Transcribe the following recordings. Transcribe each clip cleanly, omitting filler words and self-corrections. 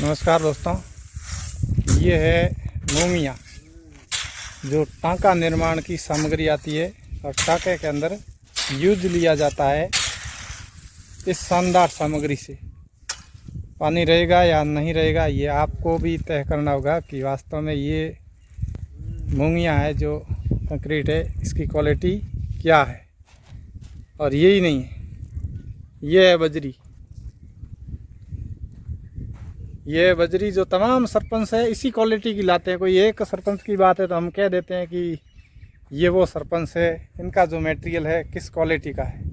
नमस्कार दोस्तों, ये है मोंगिया जो टांका निर्माण की सामग्री आती है और टांके के अंदर यूज लिया जाता है। इस शानदार सामग्री से पानी रहेगा या नहीं रहेगा ये आपको भी तय करना होगा कि वास्तव में ये मोंगिया है जो कंक्रीट है, इसकी क्वालिटी क्या है। और यही नहीं है, ये है बजरी। ये बजरी जो तमाम सरपंच है इसी क्वालिटी की लाते हैं। कोई एक सरपंच की बात है तो हम कह देते हैं कि ये वो सरपंच है, इनका जो मटेरियल है किस क्वालिटी का है।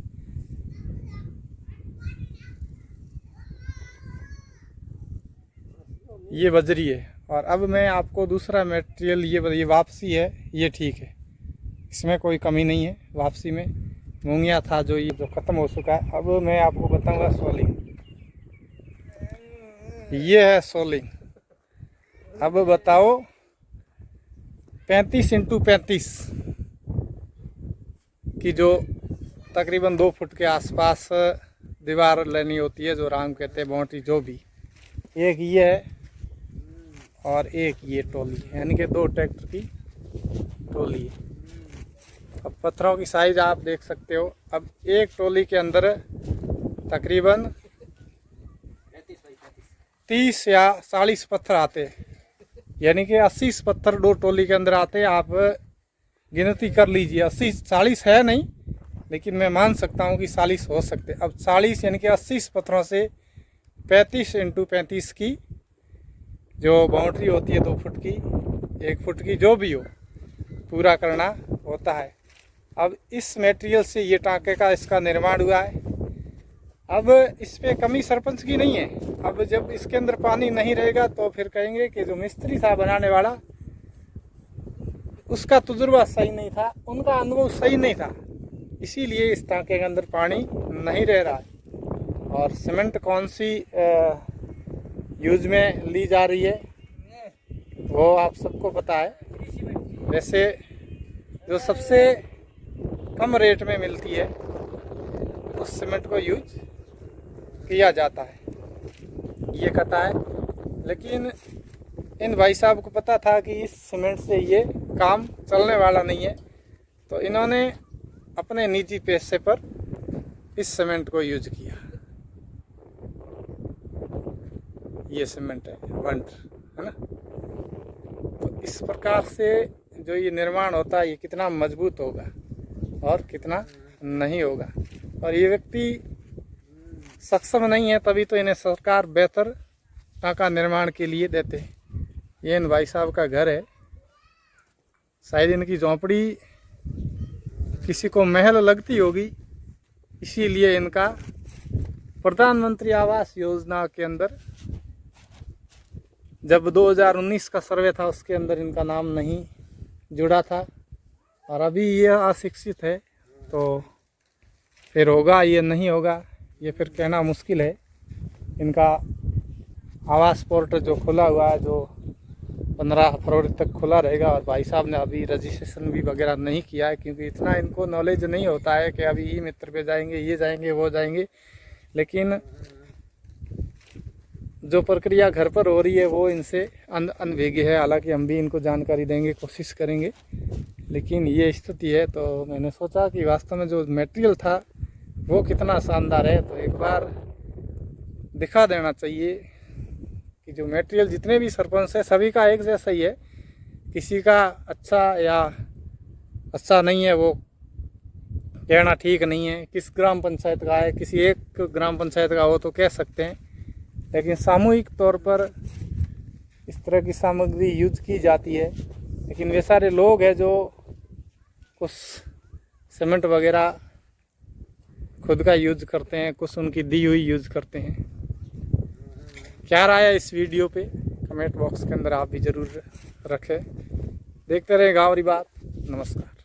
ये बजरी है। और अब मैं आपको दूसरा मटेरियल, ये वापसी है, ये ठीक है, इसमें कोई कमी नहीं है। वापसी में मोंगिया था जो ये जो ख़त्म हो चुका है। अब मैं आपको बताऊंगा सोलिंग। ये है सोलिंग। अब बताओ 35 × 35 की जो तकरीबन 2 फुट के आसपास दीवार लेनी होती है, जो राम कहते हैं बाउंड्री, जो भी। एक ये है और एक ये टोली, यानी कि 2 ट्रैक्टर की टोली है। अब पत्थरों की साइज आप देख सकते हो। अब एक टोली के अंदर तकरीबन 30 या 40 पत्थर आते हैं, यानी कि 80 पत्थर 2 टोली के अंदर आते हैं। आप गिनती कर लीजिए, 80 40 है नहीं, लेकिन मैं मान सकता हूँ कि 40 हो सकते। अब 40 यानी कि 80 पत्थरों से 35 × 35 की जो बाउंड्री होती है, 2 फुट की, 1 फुट की, जो भी हो, पूरा करना होता है। अब इस मटेरियल से ये टांके का इसका निर्माण हुआ है। अब इस पे कमी सरपंच की नहीं है। अब जब इसके अंदर पानी नहीं रहेगा तो फिर कहेंगे कि जो मिस्त्री था बनाने वाला, उसका तजुर्बा सही नहीं था, उनका अनुभव सही नहीं था, इसीलिए इस टांके के अंदर पानी नहीं रह रहा है। और सीमेंट कौन सी यूज में ली जा रही है वो आप सबको पता है। वैसे जो सबसे कम रेट में मिलती है उस सीमेंट को यूज किया जाता है, ये कहता है। लेकिन इन भाई साहब को पता था कि इस सीमेंट से ये काम चलने वाला नहीं है, तो इन्होंने अपने निजी पैसे पर इस सीमेंट को यूज किया। ये सीमेंट है वंडर, है ना। तो इस प्रकार से जो ये निर्माण होता है, ये कितना मजबूत होगा और कितना नहीं होगा। और ये व्यक्ति सक्षम नहीं है, तभी तो इन्हें सरकार बेहतर टांका निर्माण के लिए देते हैं। ये इन भाई साहब का घर है, शायद इनकी झोंपड़ी किसी को महल लगती होगी, इसीलिए इनका प्रधानमंत्री आवास योजना के अंदर जब 2019 का सर्वे था उसके अंदर इनका नाम नहीं जुड़ा था। और अभी ये अशिक्षित है, तो फिर होगा ये नहीं होगा ये फिर कहना मुश्किल है। इनका आवास पोर्टल जो खुला हुआ है, जो 15 फरवरी तक खुला रहेगा, और भाई साहब ने अभी रजिस्ट्रेशन भी वगैरह नहीं किया है, क्योंकि इतना इनको नॉलेज नहीं होता है कि अभी ई मित्र पे जाएंगे, ये जाएंगे, वो जाएंगे। लेकिन जो प्रक्रिया घर पर हो रही है वो इनसे अनभिज्ञ है। हालांकि हम भी इनको जानकारी देंगे, कोशिश करेंगे, लेकिन ये स्थिति है। तो मैंने सोचा कि वास्तव में जो मटेरियल था वो कितना शानदार है, तो एक बार दिखा देना चाहिए कि जो मटेरियल जितने भी सरपंच है सभी का एक जैसा ही है। किसी का अच्छा या अच्छा नहीं है वो कहना ठीक नहीं है। किस ग्राम पंचायत का है, किसी एक ग्राम पंचायत का हो तो कह सकते हैं, लेकिन सामूहिक तौर पर इस तरह की सामग्री यूज की जाती है। लेकिन वे सारे लोग हैं जो कुछ सीमेंट वगैरह खुद का यूज करते हैं, कुछ उनकी दी हुई यूज करते हैं। क्या राय है इस वीडियो पे, कमेंट बॉक्स के अंदर आप भी ज़रूर रखें। देखते रहे गाँवरी बात। नमस्कार।